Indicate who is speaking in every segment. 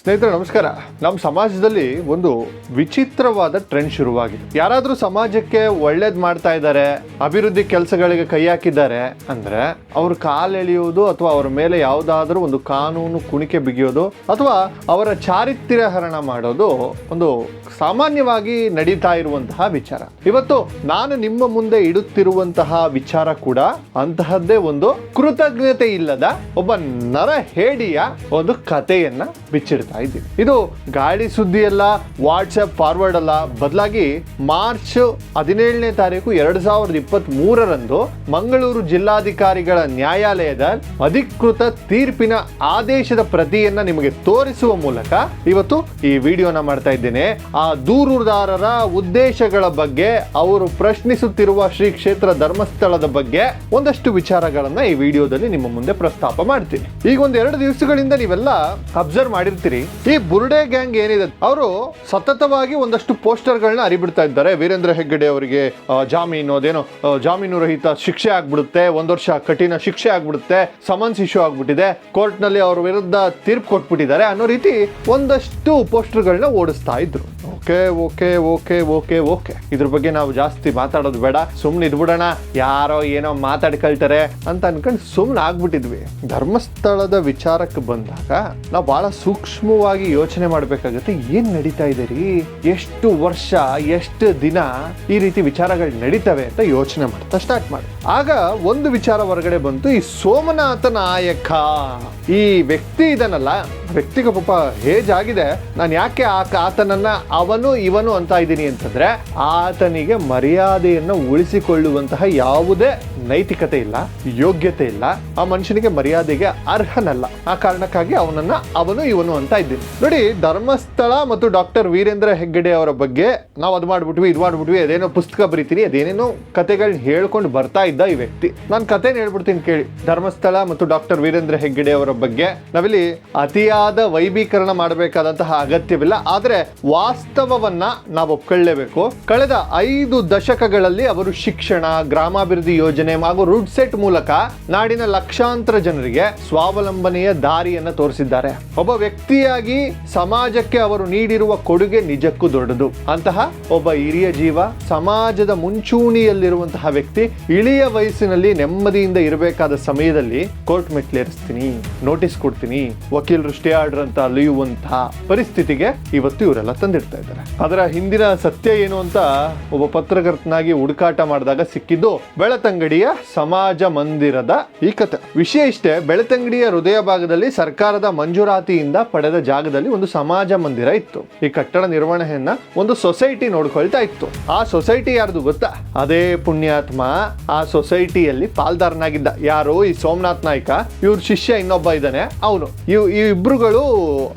Speaker 1: ಸ್ನೇಹಿತರೆ ನಮಸ್ಕಾರ. ನಮ್ಮ ಸಮಾಜದಲ್ಲಿ ಒಂದು ವಿಚಿತ್ರವಾದ ಟ್ರೆಂಡ್ ಶುರುವಾಗಿದೆ. ಯಾರಾದರೂ ಸಮಾಜಕ್ಕೆ ಒಳ್ಳೇದು ಮಾಡ್ತಾ ಇದ್ದಾರೆ, ಅಭಿವೃದ್ಧಿ ಕೆಲಸಗಳಿಗೆ ಕೈ ಹಾಕಿದ್ದಾರೆ ಅಂದ್ರೆ ಅವ್ರ ಕಾಲೆಳೆಯುವುದು ಅಥವಾ ಅವರ ಮೇಲೆ ಯಾವುದಾದ್ರೂ ಒಂದು ಕಾನೂನು ಕುಣಿಕೆ ಬಿಗಿಯೋದು ಅಥವಾ ಅವರ ಚಾರಿತ್ರ್ಯ ಹರಣ ಮಾಡೋದು ಒಂದು ಸಾಮಾನ್ಯವಾಗಿ ನಡೀತಾ ಇರುವಂತಹ ವಿಚಾರ. ಇವತ್ತು ನಾನು ನಿಮ್ಮ ಮುಂದೆ ಇಡುತ್ತಿರುವಂತಹ ವಿಚಾರ ಕೂಡ ಅಂತಹದ್ದೇ ಒಂದು ಕೃತಜ್ಞತೆ ಇಲ್ಲದ ಒಬ್ಬ ನರಹೇಡಿಯ ಒಂದು ಕಥೆಯನ್ನ ಬಿಚ್ಚಿಡ್ತಾ ಇದ್ದೀವಿ. ಇದು ಗಾಳಿ ಸುದ್ದಿ ಅಲ್ಲ, ವಾಟ್ಸ್ಆಪ್ ಫಾರ್ವರ್ಡ್ ಅಲ್ಲ, ಬದಲಾಗಿ ಮಾರ್ಚ್ 17ನೇ ತಾರೀಕು 2023ರಂದು ಮಂಗಳೂರು ಜಿಲ್ಲಾಧಿಕಾರಿಗಳ ನ್ಯಾಯಾಲಯದ ಅಧಿಕೃತ ತೀರ್ಪಿನ ಆದೇಶದ ಪ್ರತಿಯನ್ನ ನಿಮಗೆ ತೋರಿಸುವ ಮೂಲಕ ಇವತ್ತು ಈ ವಿಡಿಯೋನ ಮಾಡ್ತಾ ಇದ್ದೇನೆ. ಆ ದೂರುದಾರರ ಉದ್ದೇಶಗಳ ಬಗ್ಗೆ, ಅವರು ಪ್ರಶ್ನಿಸುತ್ತಿರುವ ಶ್ರೀ ಕ್ಷೇತ್ರ ಧರ್ಮಸ್ಥಳದ ಬಗ್ಗೆ ಒಂದಷ್ಟು ವಿಚಾರಗಳನ್ನ ಈ ವಿಡಿಯೋದಲ್ಲಿ ನಿಮ್ಮ ಮುಂದೆ ಪ್ರಸ್ತಾಪ ಮಾಡ್ತೀನಿ. ಈಗ ಒಂದ್ 2 ದಿವಸಗಳಿಂದ ನೀವೆಲ್ಲ ಅಬ್ಸರ್ವ್ ಮಾಡಿರ್ತೀರಿ, ಈ ಬುರ್ಡೆ ಗ್ಯಾಂಗ್ ಏನಿದೆ ಅವರು ಸತತವಾಗಿ ಒಂದಷ್ಟು ಪೋಸ್ಟರ್ಗಳನ್ನ ಅರಿಬಿಡ್ತಾ ಇದ್ದಾರೆ. ವೀರೇಂದ್ರ ಹೆಗ್ಗಡೆ ಅವರಿಗೆ ಜಾಮೀನು ರಹಿತ ಶಿಕ್ಷೆ ಆಗ್ಬಿಡುತ್ತೆ, 1 ವರ್ಷ ಕಠಿಣ ಶಿಕ್ಷೆ ಆಗ್ಬಿಡುತ್ತೆ, ಸಮನ್ಸ್ ಇಶ್ಯೂ ಆಗ್ಬಿಟ್ಟಿದೆ, ಕೋರ್ಟ್ ನಲ್ಲಿ ಅವ್ರ ವಿರುದ್ಧ ತೀರ್ಪು ಕೊಟ್ಬಿಟ್ಟಿದ್ದಾರೆ ಅನ್ನೋ ರೀತಿ ಒಂದಷ್ಟು ಪೋಸ್ಟರ್ಗಳನ್ನ ಓಡಿಸ್ತಾ ಇದ್ರು. ಓಕೆ ಇದ್ರ ಬಗ್ಗೆ ನಾವು ಜಾಸ್ತಿ ಮಾತಾಡೋದು ಬೇಡ, ಸುಮ್ನೆ ಇದ್ಬಿಡೋಣ, ಯಾರೋ ಏನೋ ಮಾತಾಡ್ಕೊಳ್ತಾರೆ ಅಂತ ಅನ್ಕೊಂಡು ಸುಮ್ನೆ ಆಗ್ಬಿಟ್ಟಿದ್ವಿ. ಧರ್ಮಸ್ಥಳದ ವಿಚಾರಕ್ಕೆ ಬಂದಾಗ ನಾವು ಬಹಳ ಸೂಕ್ಷ್ಮವಾಗಿ ಯೋಚನೆ ಮಾಡ್ಬೇಕಾಗತ್ತೆ. ಏನ್ ನಡೀತಾ ಇದೆ ರೀ, ಎಷ್ಟು ವರ್ಷ ಎಷ್ಟು ದಿನ ಈ ರೀತಿ ವಿಚಾರಗಳು ನಡೀತವೆ ಅಂತ ಯೋಚನೆ ಮಾಡ್ತಾ ಸ್ಟಾರ್ಟ್ ಮಾಡಿ. ಆಗ ಒಂದು ವಿಚಾರ ಹೊರಗಡೆ ಬಂತು. ಈ ಸೋಮನಾಥ ನಾಯಕ ಈ ವ್ಯಕ್ತಿ ಇದನ್ನಲ್ಲ, ವ್ಯಕ್ತಿಗೆ ಪಾಪ ಏಜ್ ಆಗಿದೆ, ನಾನು ಯಾಕೆ ಆತನನ್ನ ಅವನು ಇವನು ಅಂತ ಇದ್ದೀನಿ ಅಂತಂದ್ರೆ ಆತನಿಗೆ ಮರ್ಯಾದೆಯನ್ನು ಉಳಿಸಿಕೊಳ್ಳುವಂತಹ ಯಾವುದೇ ನೈತಿಕತೆ ಇಲ್ಲ, ಯೋಗ್ಯತೆ ಇಲ್ಲ, ಆ ಮನುಷ್ಯನಿಗೆ ಮರ್ಯಾದೆಗೆ ಅರ್ಹನಲ್ಲ. ಆ ಕಾರಣಕ್ಕಾಗಿ ಅವನನ್ನ ಅವನು ಇವನು ಅಂತ ಇದ್ದೀನಿ. ನೋಡಿ, ಧರ್ಮಸ್ಥಳ ಮತ್ತು ಡಾಕ್ಟರ್ ವೀರೇಂದ್ರ ಹೆಗ್ಗಡೆ ಅವರ ಬಗ್ಗೆ ನಾವು ಅದು ಮಾಡ್ಬಿಟ್ವಿ, ಇದು ಮಾಡ್ಬಿಟ್ವಿ, ಅದೇನೋ ಪುಸ್ತಕ ಬರೀತೀನಿ, ಅದೇನೇನೋ ಕತೆಗಳನ್ನ ಹೇಳ್ಕೊಂಡು ಬರ್ತಾ ಇದ್ದ ಈ ವ್ಯಕ್ತಿ. ನಾನು ಕತೆ ಹೇಳ್ಬಿಡ್ತೀನಿ ಕೇಳಿ. ಧರ್ಮಸ್ಥಳ ಮತ್ತು ಡಾಕ್ಟರ್ ವೀರೇಂದ್ರ ಹೆಗ್ಗಡೆ ಅವರ ಬಗ್ಗೆ ನಾವಿಲ್ಲಿ ಅತಿಯಾದ ವೈಭೀಕರಣ ಮಾಡಬೇಕಾದಂತಹ ಅಗತ್ಯವಿಲ್ಲ, ಆದ್ರೆ ವಾಸ್ತವವನ್ನ ನಾವು ಒಪ್ಕೊಳ್ಳೇಬೇಕು. ಕಳೆದ 5 ದಶಕಗಳಲ್ಲಿ ಅವರು ಶಿಕ್ಷಣ, ಗ್ರಾಮಾಭಿವೃದ್ಧಿ ಯೋಜನೆ ಹಾಗೂ ರೂಟ್ ಸೆಟ್ ಮೂಲಕ ನಾಡಿನ ಲಕ್ಷಾಂತರ ಜನರಿಗೆ ಸ್ವಾವಲಂಬನೆಯ ದಾರಿಯನ್ನು ತೋರಿಸಿದ್ದಾರೆ. ಒಬ್ಬ ವ್ಯಕ್ತಿಯಾಗಿ ಸಮಾಜಕ್ಕೆ ಅವರು ನೀಡಿರುವ ಕೊಡುಗೆ ನಿಜಕ್ಕೂ ದೊಡ್ಡದು. ಅಂತಹ ಒಬ್ಬ ಹಿರಿಯ ಜೀವ, ಸಮಾಜದ ಮುಂಚೂಣಿಯಲ್ಲಿರುವಂತಹ ವ್ಯಕ್ತಿ ಇಳಿಯ ವಯಸ್ಸಿನಲ್ಲಿ ನೆಮ್ಮದಿಯಿಂದ ಇರಬೇಕಾದ ಸಮಯದಲ್ಲಿ ಕೋರ್ಟ್ ಮೆಟ್ಲೇರಿಸ್ತೀನಿ, ನೋಟಿಸ್ ಕೊಡ್ತೀನಿ, ವಕೀಲರು ಸ್ಟೇ ಆರ್ಡರ್ ಅಂತ ಅಲಿಯುವಂತಹ ಪರಿಸ್ಥಿತಿಗೆ ಇವತ್ತು ಇವರೆಲ್ಲ ತಂದಿಡ್ತಾ ಇದ್ದಾರೆ. ಅದರ ಹಿಂದಿನ ಸತ್ಯ ಏನು ಅಂತ ಒಬ್ಬ ಪತ್ರಕರ್ತನಾಗಿ ಹುಡುಕಾಟ ಮಾಡಿದಾಗ ಸಿಕ್ಕಿದ್ದು ಬೆಳತಂಗಡಿಯ ಸಮಾಜ ಮಂದಿರದ ಈ ಕಥೆ. ವಿಷಯ ಇಷ್ಟೇ, ಬೆಳತಂಗಡಿಯ ಹೃದಯ ಭಾಗದಲ್ಲಿ ಸರ್ಕಾರದ ಮಂಜೂರಾತಿಯಿಂದ ಪಡೆದ ಜಾಗದಲ್ಲಿ ಒಂದು ಸಮಾಜ ಮಂದಿರ ಇತ್ತು. ಈ ಕಟ್ಟಡ ನಿರ್ವಹಣೆಯನ್ನ ಒಂದು ಸೊಸೈಟಿ ನೋಡ್ಕೊಳ್ತಾ ಇತ್ತು. ಆ ಸೊಸೈಟಿ ಯಾರ್ದು ಗೊತ್ತಾ? ಅದೇ ಪುಣ್ಯಾತ್ಮ ಆ ಸೊಸೈಟಿಯಲ್ಲಿ ಪಾಲ್ದಾರನಾಗಿದ್ದ. ಯಾರು? ಈ ಸೋಮನಾಥ್ ನಾಯ್ಕ. ಇವ್ರ ಶಿಷ್ಯ ಇನ್ನೊಬ್ಬ ಇದ್ದಾನೆ, ಅವನು. ಈ ಇಬ್ರುಗಳು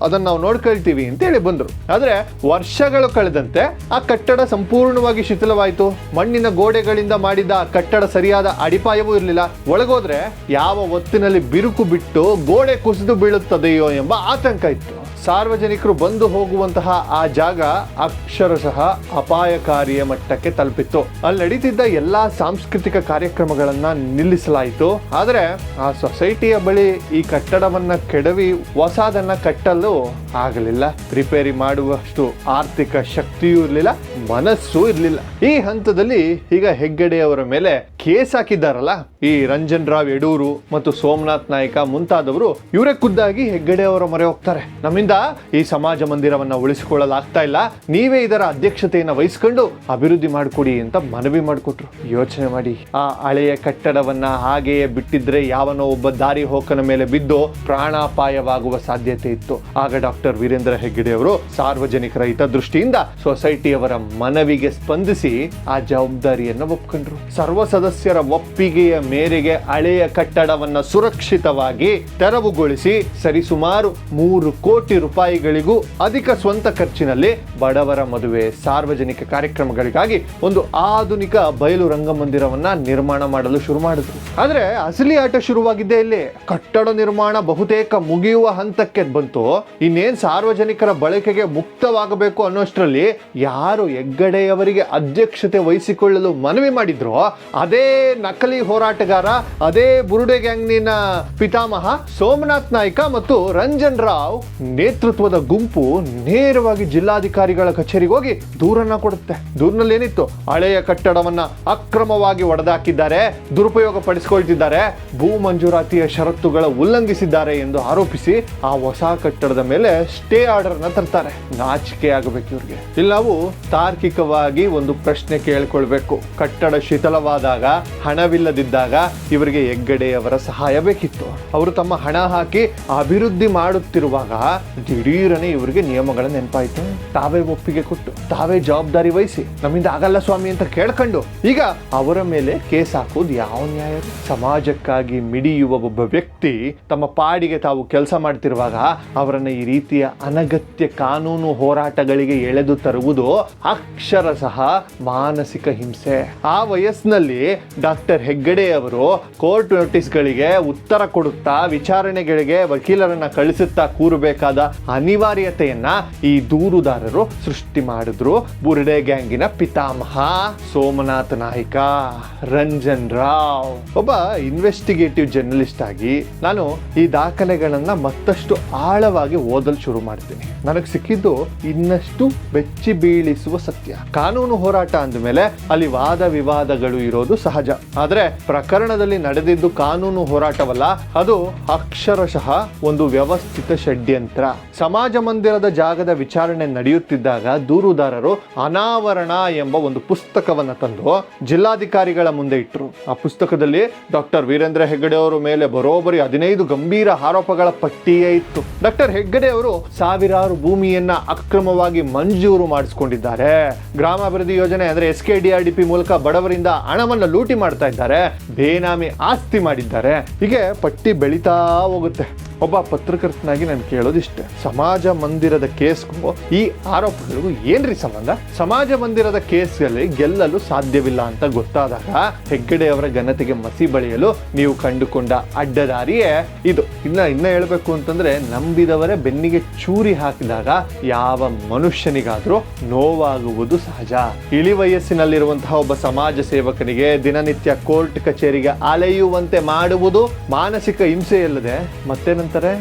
Speaker 1: ಅದನ್ನ ನಾವು ನೋಡ್ಕೊಳ್ತೀವಿ ಅಂತ ಹೇಳಿ ಬಂದ್ರು. ಆದ್ರೆ ವರ್ಷಗಳು ಕಳೆದಂತೆ ಆ ಕಟ್ಟಡ ಸಂಪೂರ್ಣವಾಗಿ ಶಿಥಿಲವಾಯಿತು. ಮಣ್ಣಿನ ಗೋಡೆಗಳಿಂದ ಮಾಡಿದ ಆ ಕಟ್ಟಡ ಸರಿಯಾದ ಅಡಿಪಾಯವೂ ಇರಲಿಲ್ಲ. ಒಳಗೋದ್ರೆ ಯಾವ ಹೊತ್ತಿನಲ್ಲಿ ಬಿರುಕು ಬಿಟ್ಟು ಗೋಡೆ ಕುಸಿದು ಬೀಳುತ್ತದೆಯೋ ಎಂಬ ಆತಂಕ ಇತ್ತು. ಸಾರ್ವಜನಿಕರು ಬಂದು ಹೋಗುವಂತಹ ಆ ಜಾಗ ಅಕ್ಷರಶಃ ಅಪಾಯಕಾರಿಯ ಮಟ್ಟಕ್ಕೆ ತಲುಪಿತ್ತು. ಅಲ್ಲಿ ನಡೀತಿದ್ದ ಎಲ್ಲಾ ಸಾಂಸ್ಕೃತಿಕ ಕಾರ್ಯಕ್ರಮಗಳನ್ನ ನಿಲ್ಲಿಸಲಾಯಿತು. ಆದರೆ ಆ ಸೊಸೈಟಿಯ ಬಳಿ ಈ ಕಟ್ಟಡವನ್ನ ಕೆಡವಿ ಹೊಸದನ್ನ ಕಟ್ಟಲು ಆಗಲಿಲ್ಲ. ರಿಪೇರಿ ಮಾಡುವಷ್ಟು ಆರ್ಥಿಕ ಶಕ್ತಿಯೂ ಇರಲಿಲ್ಲ, ಮನಸ್ಸು ಇರಲಿಲ್ಲ. ಈ ಹಂತದಲ್ಲಿ ಈಗ ಹೆಗ್ಗಡೆ ಅವರ ಮೇಲೆ ಕೇಸ್ ಹಾಕಿದ್ದಾರಲ್ಲ ಈ ರಂಜನ್ ರಾವ್ ಯಡೂರು ಮತ್ತು ಸೋಮನಾಥ್ ನಾಯ್ಕ ಮುಂತಾದವರು, ಇವರೇ ಖುದ್ದಾಗಿ ಹೆಗ್ಗಡೆ ಅವರ ಮೊರೆ ಹೋಗ್ತಾರೆ. ನಮ್ಮಿಂದ ಈ ಸಮಾಜ ಮಂದಿರವನ್ನ ಉಳಿಸಿಕೊಳ್ಳಲಾಗ್ತಾ ಇಲ್ಲ, ನೀವೇ ಇದರ ಅಧ್ಯಕ್ಷತೆಯನ್ನು ವಹಿಸಿಕೊಂಡು ಅಭಿವೃದ್ಧಿ ಮಾಡಿಕೊಡಿ ಅಂತ ಮನವಿ ಮಾಡಿಕೊಟ್ರು. ಯೋಚನೆ ಮಾಡಿ, ಆ ಹಳೆಯ ಕಟ್ಟಡವನ್ನ ಹಾಗೆಯೇ ಬಿಟ್ಟಿದ್ರೆ ಯಾವನೋ ಒಬ್ಬ ದಾರಿ ಹೋಕನ ಮೇಲೆ ಬಿದ್ದು ಪ್ರಾಣಾಪಾಯವಾಗುವ ಸಾಧ್ಯತೆ ಇತ್ತು. ಆಗ ಡಾಕ್ಟರ್ ವೀರೇಂದ್ರ ಹೆಗ್ಗಡೆ ಅವರು ಸಾರ್ವಜನಿಕರ ಹಿತದೃಷ್ಟಿಯಿಂದ ಸೊಸೈಟಿಯವರ ಮನವಿಗೆ ಸ್ಪಂದಿಸಿ ಆ ಜವಾಬ್ದಾರಿಯನ್ನು ಒಪ್ಕೊಂಡ್ರು. ಸರ್ವ ಸದಸ್ಯರ ಒಪ್ಪಿಗೆಯ ಮೇರೆಗೆ ಹಳೆಯ ಕಟ್ಟಡವನ್ನ ಸುರಕ್ಷಿತವಾಗಿ ತೆರವುಗೊಳಿಸಿ ಸರಿಸುಮಾರು 3 ಕೋಟಿ ರೂಪಾಯಿಗಳಿಗೂ ಅಧಿಕ ಸ್ವಂತ ಖರ್ಚಿನಲ್ಲಿ ಬಡವರ ಮದುವೆ, ಸಾರ್ವಜನಿಕ ಕಾರ್ಯಕ್ರಮಗಳಿಗಾಗಿ ಒಂದು ಆಧುನಿಕ ಬಯಲು ರಂಗಮಂದಿರವನ್ನ ನಿರ್ಮಾಣ ಮಾಡಲು ಶುರು ಮಾಡಿದ್ರು. ಆದ್ರೆ ಅಸಲಿ ಆಟ ಶುರುವಾಗಿದ್ದೇ ಇಲ್ಲಿ. ಕಟ್ಟಡ ನಿರ್ಮಾಣ ಬಹುತೇಕ ಮುಗಿಯುವ ಹಂತಕ್ಕೆ ಬಂತು. ಇನ್ನೇನ್ ಸಾರ್ವಜನಿಕರ ಬಳಕೆಗೆ ಮುಕ್ತವಾಗಬೇಕು ಅನ್ನೋಷ್ಟರಲ್ಲಿ ಯಾರು ಹೆಗ್ಗಡೆಯವರಿಗೆ ಅಧ್ಯಕ್ಷತೆ ವಹಿಸಿಕೊಳ್ಳಲು ಮನವಿ ಮಾಡಿದ್ರು ಅದೇ ಅದೇ ನಕಲಿ ಹೋರಾಟಗಾರ, ಅದೇ ಬುರುಡೆ ಗ್ಯಾಂಗ್ನಿನ ಪಿತಾಮಹ ಸೋಮನಾಥ್ ನಾಯ್ಕ ಮತ್ತು ರಂಜನ್ ರಾವ್ ನೇತೃತ್ವದ ಗುಂಪು ನೇರವಾಗಿ ಜಿಲ್ಲಾಧಿಕಾರಿಗಳ ಕಚೇರಿಗೆ ಹೋಗಿ ದೂರನ್ನ ಕೊಡುತ್ತೆ. ದೂರಿನಲ್ಲಿ ಏನಿತ್ತು? ಹಳೆಯ ಕಟ್ಟಡವನ್ನ ಅಕ್ರಮವಾಗಿ ಒಡೆದಾಕಿದ್ದಾರೆ, ದುರುಪಯೋಗ ಪಡಿಸಿಕೊಳ್ತಿದ್ದಾರೆ, ಭೂ ಮಂಜೂರಾತಿಯ ಷರತ್ತುಗಳ ಉಲ್ಲಂಘಿಸಿದ್ದಾರೆ ಎಂದು ಆರೋಪಿಸಿ ಆ ಹೊಸ ಕಟ್ಟಡದ ಮೇಲೆ ಸ್ಟೇ ಆರ್ಡರ್ ನ ತರ್ತಾರೆ. ನಾಚಿಕೆ ಆಗಬೇಕು ಇವ್ರಿಗೆ. ಇಲ್ಲಿ ನಾವು ತಾರ್ಕಿಕವಾಗಿ ಒಂದು ಪ್ರಶ್ನೆ ಕೇಳ್ಕೊಳ್ಬೇಕು. ಕಟ್ಟಡ ಶಿಥಿಲವಾದಾಗ, ಹಣವಿಲ್ಲದಿದ್ದಾಗ ಇವರಿಗೆ ಹೆಗ್ಗಡೆಯವರ ಸಹಾಯ ಬೇಕಿತ್ತು. ಅವರು ತಮ್ಮ ಹಣ ಹಾಕಿ ಅಭಿವೃದ್ಧಿ ಮಾಡುತ್ತಿರುವಾಗ ದಿಢೀರನೆ ಇವರಿಗೆ ನಿಯಮಗಳ ನೆನಪಾಯ್ತು. ತಾವೇ ಒಪ್ಪಿಗೆ ಕೊಟ್ಟು, ತಾವೇ ಜವಾಬ್ದಾರಿ ವಹಿಸಿ, ನಮ್ಮಿಂದ ಆಗಲ್ಲ ಸ್ವಾಮಿ ಅಂತ ಕೇಳ್ಕೊಂಡು ಈಗ ಅವರ ಮೇಲೆ ಕೇಸ್ ಹಾಕೋದು ಯಾವ ನ್ಯಾಯ? ಸಮಾಜಕ್ಕಾಗಿ ಮಿಡಿಯುವ ಒಬ್ಬ ವ್ಯಕ್ತಿ ತಮ್ಮ ಪಾಡಿಗೆ ತಾವು ಕೆಲಸ ಮಾಡ್ತಿರುವಾಗ ಅವರನ್ನ ಈ ರೀತಿಯ ಅನಗತ್ಯ ಕಾನೂನು ಹೋರಾಟಗಳಿಗೆ ಎಳೆದು ತರುವುದು ಅಕ್ಷರಶಃ ಮಾನಸಿಕ ಹಿಂಸೆ. ಆ ವಯಸ್ಸಿನಲ್ಲಿ ಡಾಕ್ಟರ್ ಹೆಗ್ಗಡೆ ಅವರು ಕೋರ್ಟ್ ನೋಟಿಸ್ಗಳಿಗೆ ಉತ್ತರ ಕೊಡುತ್ತಾ, ವಿಚಾರಣೆಗಳಿಗೆ ವಕೀಲರನ್ನ ಕಳಿಸುತ್ತಾ ಕೂರಬೇಕಾದ ಅನಿವಾರ್ಯತೆಯನ್ನ ಈ ದೂರುದಾರರು ಸೃಷ್ಟಿ ಮಾಡಿದ್ರು. ಬುರುಡೆ ಗ್ಯಾಂಗಿನ ಪಿತಾಮಹ ಸೋಮನಾಥ್ ನಾಯ್ಕ, ರಂಜನ್ ರಾವ್. ಒಬ್ಬ ಇನ್ವೆಸ್ಟಿಗೇಟಿವ್ ಜರ್ನಲಿಸ್ಟ್ ಆಗಿ ನಾನು ಈ ದಾಖಲೆಗಳನ್ನ ಮತ್ತಷ್ಟು ಆಳವಾಗಿ ಓದಲು ಶುರು ಮಾಡ್ತೀನಿ. ನನಗೆ ಸಿಕ್ಕಿದ್ದು ಇನ್ನಷ್ಟು ಬೆಚ್ಚಿ ಬೀಳಿಸುವ ಸತ್ಯ. ಕಾನೂನು ಹೋರಾಟ ಅಂದಮೇಲೆ ಅಲ್ಲಿ ವಾದ ವಿವಾದಗಳು ಇರೋದು ಸಹಜ. ಆದ್ರೆ ಪ್ರಕರಣದಲ್ಲಿ ನಡೆದಿದ್ದು ಕಾನೂನು ಹೋರಾಟವಲ್ಲ, ಅದು ಅಕ್ಷರಶಃ ಒಂದು ವ್ಯವಸ್ಥಿತ ಷಡ್ಯಂತ್ರ. ಸಮಾಜ ಮಂದಿರದ ಜಾಗದ ವಿಚಾರಣೆ ನಡೆಯುತ್ತಿದ್ದಾಗ ದೂರುದಾರರು ಅನಾವರಣ ಎಂಬ ಒಂದು ಪುಸ್ತಕವನ್ನು ತಂದು ಜಿಲ್ಲಾಧಿಕಾರಿಗಳ ಮುಂದೆ ಇಟ್ಟರು. ಆ ಪುಸ್ತಕದಲ್ಲಿ ಡಾಕ್ಟರ್ ವೀರೇಂದ್ರ ಹೆಗ್ಗಡೆ ಅವರ ಮೇಲೆ ಬರೋಬ್ಬರಿ 15 ಗಂಭೀರ ಆರೋಪಗಳ ಪಟ್ಟಿಯೇ ಇತ್ತು. ಡಾಕ್ಟರ್ ಹೆಗ್ಗಡೆ ಅವರು ಸಾವಿರಾರು ಭೂಮಿಯನ್ನ ಅಕ್ರಮವಾಗಿ ಮಂಜೂರು ಮಾಡಿಸಿಕೊಂಡಿದ್ದಾರೆ, ಗ್ರಾಮಾಭಿವೃದ್ಧಿ ಯೋಜನೆ ಅಂದ್ರೆ SKDRDP ಮೂಲಕ ಬಡವರಿಂದ ಹಣವನ್ನು ಲೂಟಿ ಮಾಡ್ತಾ ಇದ್ದಾರೆ, ಬೇನಾಮಿ ಆಸ್ತಿ ಮಾಡಿದ್ದಾರೆ, ಹೀಗೆ ಪಟ್ಟಿ ಬೆಳೀತಾ ಹೋಗುತ್ತೆ. ಒಬ್ಬ ಪತ್ರಕರ್ತನಾಗಿ ನಾನು ಕೇಳೋದಿಷ್ಟೇ, ಸಮಾಜ ಮಂದಿರದ ಕೇಸ್ಗೂ ಈ ಆರೋಪಗಳಿಗೂ ಏನ್ರಿ ಸಂಬಂಧ? ಸಮಾಜ ಮಂದಿರದ ಕೇಸ್ಗಳಲ್ಲಿ ಗೆಲ್ಲಲು ಸಾಧ್ಯವಿಲ್ಲ ಅಂತ ಗೊತ್ತಾದಾಗ ಹೆಗ್ಗಡೆ ಅವರ ಘನತೆಗೆ ಮಸಿ ಬಳಿಯಲು ನೀವು ಕಂಡುಕೊಂಡ ಅಡ್ಡದಾರಿಯೇ ಇದು. ಇನ್ನ ಹೇಳಬೇಕು ಅಂತಂದ್ರೆ, ನಂಬಿದವರೇ ಬೆನ್ನಿಗೆ ಚೂರಿ ಹಾಕಿದಾಗ ಯಾವ ಮನುಷ್ಯನಿಗಾದ್ರೂ ನೋವಾಗುವುದು ಸಹಜ. ಇಳಿ ವಯಸ್ಸಿನಲ್ಲಿರುವಂತಹ ಒಬ್ಬ ಸಮಾಜ ಸೇವಕನಿಗೆ ದಿನನಿತ್ಯ ಕೋರ್ಟ್ ಕಚೇರಿಗೆ ಅಲೆಯುವಂತೆ ಮಾಡುವುದು ಮಾನಸಿಕ ಹಿಂಸೆಯಲ್ಲದೆ ಮತ್ತೇನಂತ.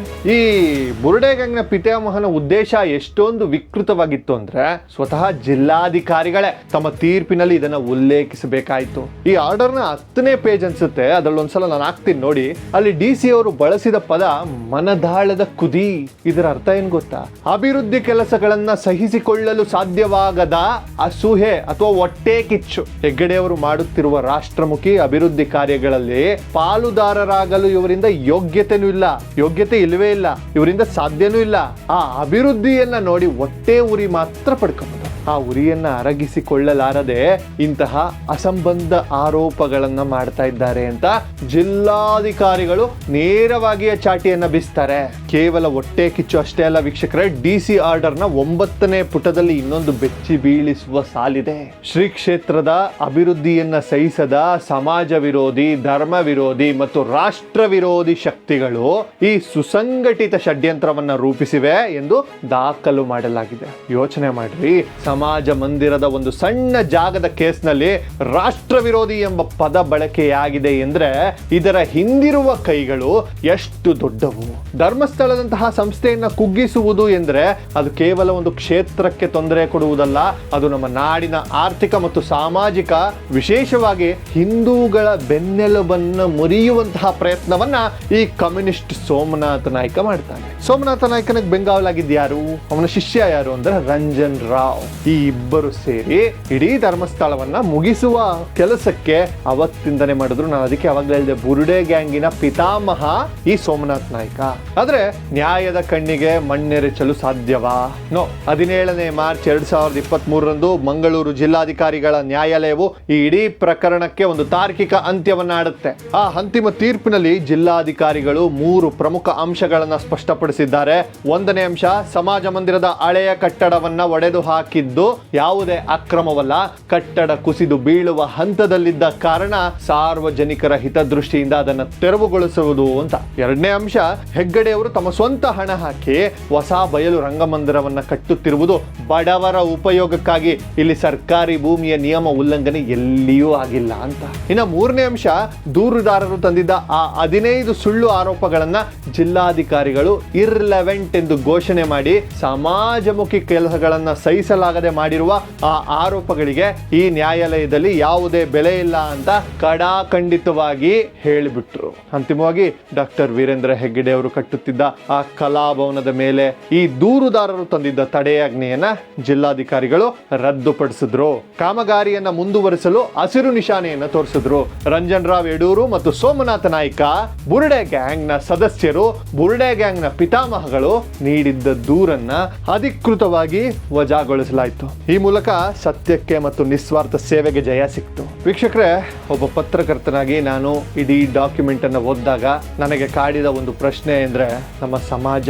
Speaker 1: ಈ ಬುರುಡೆ ಗ್ಯಾಂಗ್ನ ಪಿತಾಮಹನ ಉದ್ದೇಶ ಎಷ್ಟೊಂದು ವಿಕೃತವಾಗಿತ್ತು ಅಂದ್ರೆ, ಸ್ವತಃ ಜಿಲ್ಲಾಧಿಕಾರಿಗಳೇ ತಮ್ಮ ತೀರ್ಪಿನಲ್ಲಿ ಇದನ್ನ ಉಲ್ಲೇಖಿಸಬೇಕಾಯಿತು. ಈ ಆರ್ಡರ್ನ 10ನೇ ಪೇಜ್ ಅನ್ಸುತ್ತೆ, ಅದ್ರಲ್ಲಿ ಒಂದ್ಸಲ ನಾನು ಹಾಕ್ತೀನಿ ನೋಡಿ. ಅಲ್ಲಿ DC ಅವರು ಬಳಸಿದ ಪದ ಮನದಾಳದ ಕುದಿ. ಇದರ ಅರ್ಥ ಏನ್ ಗೊತ್ತಾ? ಅಭಿವೃದ್ಧಿ ಕೆಲಸಗಳನ್ನ ಸಹಿಸಿಕೊಳ್ಳಲು ಸಾಧ್ಯವಾಗದ ಅಸೂಹೆ ಅಥವಾ ಹೊಟ್ಟೆ ಕಿಚ್ಚು. ಹೆಗ್ಗಡೆ ಅವರು ಮಾಡುತ್ತಿರುವ ರಾಷ್ಟ್ರಮುಖಿ ಅಭಿವೃದ್ಧಿ ಕಾರ್ಯಗಳಲ್ಲಿ ಪಾಲುದಾರರಾಗಲು ಇವರಿಂದ ಯೋಗ್ಯತೆನೂ ಇಲ್ಲ, ಇಲ್ಲವೇ ಇಲ್ಲ, ಇವರಿಂದ ಸಾಧ್ಯನೂ ಇಲ್ಲ. ಆ ಅಭಿವೃದ್ಧಿಯನ್ನ ನೋಡಿ ಹೊಟ್ಟೆ ಉರಿ ಮಾತ್ರ ಪಡ್ಕೊಂಡು ಆ ಉರಿಯನ್ನ ಅರಗಿಸಿಕೊಳ್ಳಲಾರದೆ ಇಂತಹ ಅಸಂಬದ್ಧ ಆರೋಪಗಳನ್ನ ಮಾಡ್ತಾ ಇದ್ದಾರೆ ಅಂತ ಜಿಲ್ಲಾಧಿಕಾರಿಗಳು ನೇರವಾಗಿ ಚಾಟಿಯನ್ನ ಬೀಸ್ತಾರೆ. ಕೇವಲ ಹೊಟ್ಟೆ ಕಿಚ್ಚು ಅಷ್ಟೇ ಅಲ್ಲ ವೀಕ್ಷಕರೇ, DC ಆರ್ಡರ್ನ 9ನೇ ಪುಟದಲ್ಲಿ ಇನ್ನೊಂದು ಬೆಚ್ಚಿ ಬೀಳಿಸುವ ಸಾಲಿದೆ. ಶ್ರೀ ಕ್ಷೇತ್ರದ ಅಭಿವೃದ್ಧಿಯನ್ನ ಸಹಿಸದ ಸಮಾಜ ವಿರೋಧಿ, ಧರ್ಮ ವಿರೋಧಿ ಮತ್ತು ರಾಷ್ಟ್ರ ವಿರೋಧಿ ಶಕ್ತಿಗಳು ಈ ಸುಸಂಘಟಿತ ಷಡ್ಯಂತ್ರವನ್ನ ರೂಪಿಸಿವೆ ಎಂದು ದಾಖಲು ಮಾಡಲಾಗಿದೆ. ಯೋಚನೆ ಮಾಡ್ರಿ, ಸಮಾಜ ಮಂದಿರದ ಒಂದು ಸಣ್ಣ ಜಾಗದ ಕೇಸ್ನಲ್ಲಿ ರಾಷ್ಟ್ರ ವಿರೋಧಿ ಎಂಬ ಪದ ಬಳಕೆಯಾಗಿದೆ ಎಂದ್ರೆ ಇದರ ಹಿಂದಿರುವ ಕೈಗಳು ಎಷ್ಟು ದೊಡ್ಡವು. ಧರ್ಮಸ್ಥಳದಂತಹ ಸಂಸ್ಥೆಯನ್ನ ಕುಗ್ಗಿಸುವುದು ಎಂದ್ರೆ ಅದು ಕೇವಲ ಒಂದು ಕ್ಷೇತ್ರಕ್ಕೆ ತೊಂದರೆ ಕೊಡುವುದಲ್ಲ, ಅದು ನಮ್ಮ ನಾಡಿನ ಆರ್ಥಿಕ ಮತ್ತು ಸಾಮಾಜಿಕ, ವಿಶೇಷವಾಗಿ ಹಿಂದೂಗಳ ಬೆನ್ನೆಲುಬನ್ನು ಮುರಿಯುವಂತಹ ಪ್ರಯತ್ನವನ್ನ ಈ ಕಮ್ಯುನಿಸ್ಟ್ ಸೋಮನಾಥ ನಾಯ್ಕ ಮಾಡ್ತಾನೆ. ಸೋಮನಾಥ ನಾಯ್ಕನಿಗೆ ಬೆಂಗಾವಲಾಗಿದ್ದು ಯಾರು? ಅವನ ಶಿಷ್ಯ ಯಾರು ಅಂದ್ರೆ ರಂಜನ್ ರಾವ್. ಈ ಇಬ್ಬರು ಸೇರಿ ಇಡೀ ಧರ್ಮಸ್ಥಳವನ್ನ ಮುಗಿಸುವ ಕೆಲಸಕ್ಕೆ ಅವತ್ತಿಂದನೇ ಮಾಡಿದ್ರು. ನಾನು ಅದಕ್ಕೆ ಅವಾಗಲೇ ಹೇಳಿದೆ, ಬುರುಡೆ ಗ್ಯಾಂಗಿನ ಪಿತಾಮಹ ಈ ಸೋಮನಾಥ್ ನಾಯ್ಕ. ಆದ್ರೆ ನ್ಯಾಯದ ಕಣ್ಣಿಗೆ ಮಣ್ಣೆರಚಲು ಸಾಧ್ಯವಾ? ನೋ. 17ನೇ ಮಾರ್ಚ್ 2023ರಂದು ಮಂಗಳೂರು ಜಿಲ್ಲಾಧಿಕಾರಿಗಳ ನ್ಯಾಯಾಲಯವು ಈ ಇಡೀ ಪ್ರಕರಣಕ್ಕೆ ಒಂದು ತಾರ್ಕಿಕ ಅಂತ್ಯವನ್ನಾಡುತ್ತೆ. ಆ ಅಂತಿಮ ತೀರ್ಪಿನಲ್ಲಿ ಜಿಲ್ಲಾಧಿಕಾರಿಗಳು 3 ಪ್ರಮುಖ ಅಂಶಗಳನ್ನ ಸ್ಪಷ್ಟಪಡಿಸಿದ್ದಾರೆ. 1ನೇ ಅಂಶ, ಸಮಾಜ ಮಂದಿರದ ಹಳೆಯ ಕಟ್ಟಡವನ್ನ ಒಡೆದು ಹಾಕಿದ್ದಾರೆ ಆಗಿದ್ದು ಯಾವುದೇ ಅಕ್ರಮವಲ್ಲ, ಕಟ್ಟಡ ಕುಸಿದು ಬೀಳುವ ಹಂತದಲ್ಲಿದ್ದ ಕಾರಣ ಸಾರ್ವಜನಿಕರ ಹಿತದೃಷ್ಟಿಯಿಂದ ಅದನ್ನು ತೆರವುಗೊಳಿಸುವುದು ಅಂತ. ಎರಡನೇ ಅಂಶ, ಹೆಗ್ಗಡೆ ಅವರು ತಮ್ಮ ಸ್ವಂತ ಹಣ ಹಾಕಿ ಹೊಸ ಬಯಲು ರಂಗಮಂದಿರವನ್ನ ಕಟ್ಟುತ್ತಿರುವುದು ಬಡವರ ಉಪಯೋಗಕ್ಕಾಗಿ. ಇಲ್ಲಿ ಸರ್ಕಾರಿ ಭೂಮಿಯ ನಿಯಮ ಉಲ್ಲಂಘನೆ ಎಲ್ಲಿಯೂ ಆಗಿಲ್ಲ ಅಂತ. ಇನ್ನು ಮೂರನೇ ಅಂಶ, ದೂರುದಾರರು ತಂದಿದ್ದ ಆ 15 ಸುಳ್ಳು ಆರೋಪಗಳನ್ನ ಜಿಲ್ಲಾಧಿಕಾರಿಗಳು ಇರ್ಲೆವೆಂಟ್ ಎಂದು ಘೋಷಣೆ ಮಾಡಿ ಸಮಾಜಮುಖಿ ಕೆಲಸಗಳನ್ನ ಸಹಿಸಲಾಗದೆ ಮಾಡಿರುವ ಆ ಆರೋಪಗಳಿಗೆ ಈ ನ್ಯಾಯಾಲಯದಲ್ಲಿ ಯಾವುದೇ ಬೆಲೆ ಇಲ್ಲ ಅಂತ ಕಡಾಖಂಡಿತವಾಗಿ ಹೇಳಿಬಿಟ್ರು. ಅಂತಿಮವಾಗಿ ಡಾಕ್ಟರ್ ವೀರೇಂದ್ರ ಹೆಗ್ಗಡೆ ಅವರು ಕಟ್ಟುತ್ತಿದ್ದ ಆ ಕಲಾಭವನದ ಮೇಲೆ ಈ ದೂರುದಾರರು ತಂದಿದ್ದ ತಡೆಯಾಜ್ಞೆಯನ್ನ ಜಿಲ್ಲಾಧಿಕಾರಿಗಳು ರದ್ದುಪಡಿಸಿದ್ರು. ಕಾಮಗಾರಿಯನ್ನ ಮುಂದುವರಿಸಲು ಹಸಿರು ನಿಶಾನೆಯನ್ನ ತೋರಿಸಿದ್ರು. ರಂಜನ್ ರಾವ್ ಯಡೂರು ಮತ್ತು ಸೋಮನಾಥ ನಾಯ್ಕ, ಬುರ್ಡೆ ಗ್ಯಾಂಗ್ ನ ಸದಸ್ಯರು, ಬುರ್ಡೆ ಗ್ಯಾಂಗ್ ನ ಪಿತಾಮಹಗಳು ನೀಡಿದ್ದ ದೂರನ್ನ ಅಧಿಕೃತವಾಗಿ ವಜಾಗೊಳಿಸಲಾಯಿತು. ಈ ಮೂಲಕ ಸತ್ಯಕ್ಕೆ ಮತ್ತು ನಿಸ್ವಾರ್ಥ ಸೇವೆಗೆ ಜಯ ಸಿಕ್ತು. ವೀಕ್ಷಕರೇ, ಒಬ್ಬ ಪತ್ರಕರ್ತನಾಗಿ ನಾನು ಇಡೀ ಡಾಕ್ಯುಮೆಂಟ್ ಅನ್ನು ಓದಿದಾಗ ನನಗೆ ಕಾಡಿದ ಒಂದು ಪ್ರಶ್ನೆ ಅಂದ್ರೆ, ನಮ್ಮ ಸಮಾಜ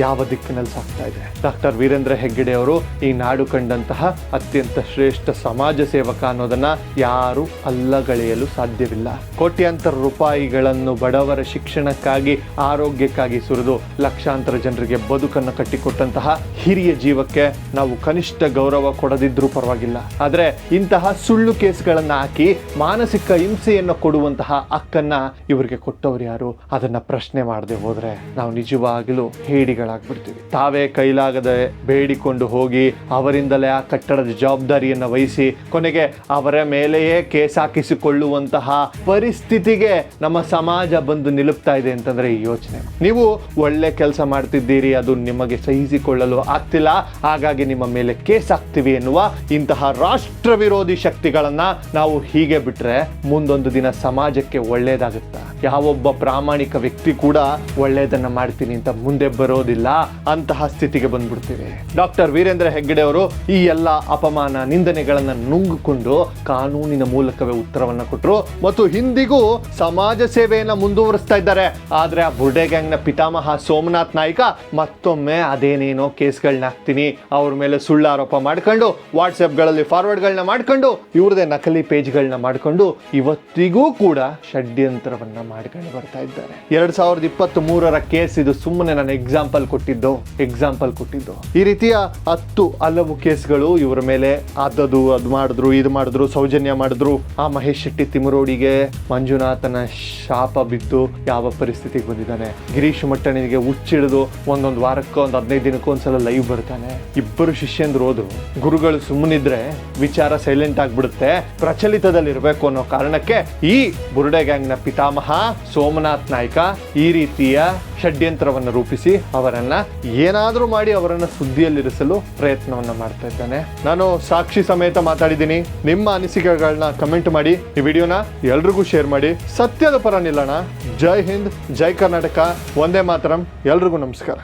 Speaker 1: ಯಾವ ದಿಕ್ಕಿನಲ್ಲಿ ಸಾಗ್ತಾ ಇದೆ? ಡಾಕ್ಟರ್ ವೀರೇಂದ್ರ ಹೆಗ್ಗಡೆ ಅವರು ಈ ನಾಡು ಕಂಡಂತಹ ಅತ್ಯಂತ ಶ್ರೇಷ್ಠ ಸಮಾಜ ಸೇವಕ ಅನ್ನೋದನ್ನ ಯಾರು ಅಲ್ಲಗಳೆಯಲು ಸಾಧ್ಯವಿಲ್ಲ. ಕೋಟ್ಯಾಂತರ ರೂಪಾಯಿಗಳನ್ನು ಬಡವರ ಶಿಕ್ಷಣಕ್ಕಾಗಿ, ಆರೋಗ್ಯಕ್ಕಾಗಿ ಸುರಿದು ಲಕ್ಷಾಂತರ ಜನರಿಗೆ ಬದುಕನ್ನು ಕಟ್ಟಿಕೊಟ್ಟಂತಹ ಹಿರಿಯ ಜೀವಕ್ಕೆ ನಾವು ಕನಿಷ್ಠ ಗೌರವ ಕೊಡದಿದ್ರೂ ಪರವಾಗಿಲ್ಲ. ಆದ್ರೆ ಇಂತಹ ಸುಳ್ಳು ಕೇಸ್ಗಳನ್ನ ಹಾಕಿ ಮಾನಸಿಕ ಹಿಂಸೆಯನ್ನು ಕೊಡುವಂತಹ ಹಕ್ಕನ್ನ ಇವರಿಗೆ ಕೊಟ್ಟವರು ಯಾರು? ಅದನ್ನ ಪ್ರಶ್ನೆ ಮಾಡದೆ ಹೋದ್ರೆ ನಾವು ನಿಜವಾಗಲೂ ಹೇಡಿಗಳಾಗ್ಬಿಡ್ತೀವಿ. ತಾವೇ ಕೈಲಾಗದೆ ಬೇಡಿಕೊಂಡು ಹೋಗಿ ಅವರಿಂದಲೇ ಆ ಕಟ್ಟಡದ ಜವಾಬ್ದಾರಿಯನ್ನು ವಹಿಸಿ ಕೊನೆಗೆ ಅವರ ಮೇಲೆಯೇ ಕೇಸ್ ಹಾಕಿಸಿಕೊಳ್ಳುವಂತಹ ಪರಿಸ್ಥಿತಿಗೆ ನಮ್ಮ ಸಮಾಜ ಬಂದು ನಿಲುಪ್ತಾ ಇದೆ ಅಂತಂದ್ರೆ ಈ ಯೋಚನೆ. ನೀವು ಒಳ್ಳೆ ಕೆಲಸ ಮಾಡ್ತಿದ್ದೀರಿ, ಅದು ನಿಮಗೆ ಸಹಿಸಿಕೊಳ್ಳಲು ಆಗ್ತಿಲ್ಲ, ಹಾಗಾಗಿ ನಿಮ್ಮ ಮೇಲೆ ಕೇಸ್ ಹಾಕ್ತೀವಿ ಎನ್ನುವ ಇಂತಹ ರಾಷ್ಟ್ರ ವಿರೋಧಿ ಶಕ್ತಿಗಳನ್ನ ನಾವು ಹೀಗೆ ಬಿಟ್ರೆ ಮುಂದೊಂದು ದಿನ ಸಮಾಜಕ್ಕೆ ಒಳ್ಳೇದಾಗುತ್ತಾ? ಯಾವೊಬ್ಬ ಪ್ರಾಮಾಣಿಕ ವ್ಯಕ್ತಿ ಕೂಡ ಒಳ್ಳೇದನ್ನ ಮಾಡ್ತೀನಿ ಅಂತ ಮುಂದೆ ಬರೋದಿಲ್ಲ. ಅಂತಹ ಸ್ಥಿತಿಗೆ ಬಂದ್ಬಿಡ್ತೀವಿ. ಡಾಕ್ಟರ್ ವೀರೇಂದ್ರ ಹೆಗ್ಗಡೆ ಅವರು ಈ ಎಲ್ಲ ಅಪಮಾನ ನಿಂದನೆಗಳನ್ನ ನುಂಗಿಕೊಂಡು ಕಾನೂನಿನ ಮೂಲಕವೇ ಉತ್ತರವನ್ನ ಕೊಟ್ಟರು ಮತ್ತು ಹಿಂದಿಗೂ ಸಮಾಜ ಸೇವೆಯನ್ನ ಮುಂದುವರಿಸ್ತಾ ಇದ್ದಾರೆ. ಆದ್ರೆ ಆ ಬುರ್ಡೆ ಗ್ಯಾಂಗ್ ನ ಪಿತಾಮಹ ಸೋಮನಾಥ್ ನಾಯ್ಕ ಮತ್ತೊಮ್ಮೆ ಅದೇನೇನೋ ಕೇಸ್ಗಳನ್ನ ಹಾಕ್ತೀನಿ, ಅವ್ರ ಮೇಲೆ ಸುಳ್ಳು ಆರೋಪ ಮಾಡ್ಕೊಂಡು ವಾಟ್ಸ್ಆಪ್ಗಳಲ್ಲಿ ಫಾರ್ವರ್ಡ್ಗಳನ್ನ ಮಾಡ್ಕೊಂಡು ಇವ್ರದೇ ನಕಲಿ ಪೇಜ್ಗಳನ್ನ ಮಾಡ್ಕೊಂಡು ಇವತ್ತಿಗೂ ಕೂಡ ಷಡ್ಯಂತ್ರವನ್ನ ಮಾಡ್ಕೊಂಡು ಬರ್ತಾ ಇದ್ದಾರೆ. 2023ರ ಕೇಸ್ ಇದು. ಸುಮ್ಮನೆ ನಾನು ಎಕ್ಸಾಂಪಲ್ ಕೊಟ್ಟಿದ್ದು. ಈ ರೀತಿಯ 10 ಹಲವು ಕೇಸ್ಗಳು ಇವರ ಮೇಲೆ ಅದು ಮಾಡಿದ್ರು, ಇದು ಮಾಡಿದ್ರು, ಸೌಜನ್ಯ ಮಾಡಿದ್ರು. ಆ ಮಹೇಶ್ ಶೆಟ್ಟಿ ತಿಮರೋಡಿಗೆ ಮಂಜುನಾಥನ ಶಾಪ ಬಿದ್ದು ಯಾವ ಪರಿಸ್ಥಿತಿಗೆ ಬಂದಿದ್ದಾನೆ. ಗಿರೀಶ್ ಮಟ್ಟಣಿಗೆ ಹುಚ್ಚಿಡಿದು ಒಂದೊಂದು ವಾರಕ್ಕೋ 15 ದಿನಕ್ಕೋ ಒಂದ್ಸಲ ಲೈವ್ ಬರ್ತಾನೆ. ಇಬ್ಬರು ಶಿಷ್ಯಂದ್ರು ಹೋದ್ರು. ಗುರುಗಳು ಸುಮ್ಮನಿದ್ರೆ ವಿಚಾರ ಸೈಲೆಂಟ್ ಆಗ್ಬಿಡುತ್ತೆ, ಪ್ರಚಲಿತದಲ್ಲಿರ್ಬೇಕು ಅನ್ನೋ ಕಾರಣಕ್ಕೆ ಈ ಬುರ್ಡೆ ಗ್ಯಾಂಗ್ ನ ಪಿತಾಮಹ ಸೋಮನಾಥ್ ನಾಯ್ಕ ಈ ರೀತಿಯ ಷಡ್ಯಂತ್ರವನ್ನು ರೂಪಿಸಿ ಅವರನ್ನ ಏನಾದ್ರೂ ಮಾಡಿ ಅವರನ್ನ ಸುದ್ದಿಯಲ್ಲಿರಿಸಲು ಪ್ರಯತ್ನವನ್ನ ಮಾಡ್ತಾ ಇದ್ದಾನೆ. ನಾನು ಸಾಕ್ಷಿ ಸಮೇತ ಮಾತಾಡಿದ್ದೀನಿ. ನಿಮ್ಮ ಅನಿಸಿಕೆಗಳನ್ನ ಕಮೆಂಟ್ ಮಾಡಿ, ಈ ವಿಡಿಯೋನ ಎಲ್ರಿಗೂ ಶೇರ್ ಮಾಡಿ. ಸತ್ಯದ ಪರ ನಿಲ್ಲೋಣ. ಜೈ ಹಿಂದ್, ಜೈ ಕರ್ನಾಟಕ, ವಂದೇ ಮಾತರಂ. ಎಲ್ರಿಗೂ ನಮಸ್ಕಾರ.